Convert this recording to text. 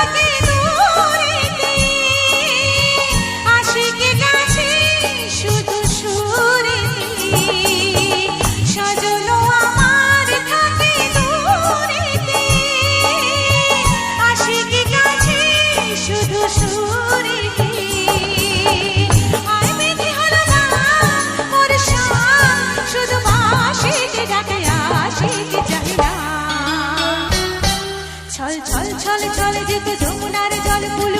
থাকে দূরেতে, আশিক গাছে শুধু সুরেতে। সজন আমার থাকে দূরেতে, আশিক গাছে শুধু সুরেতে। আর বেঁধে হলো না মোর সাথ, শুধু আশিক ডাকে আশিক চাহে না। ছল ছল ছল ছল যেত যমুনার জল, ফুল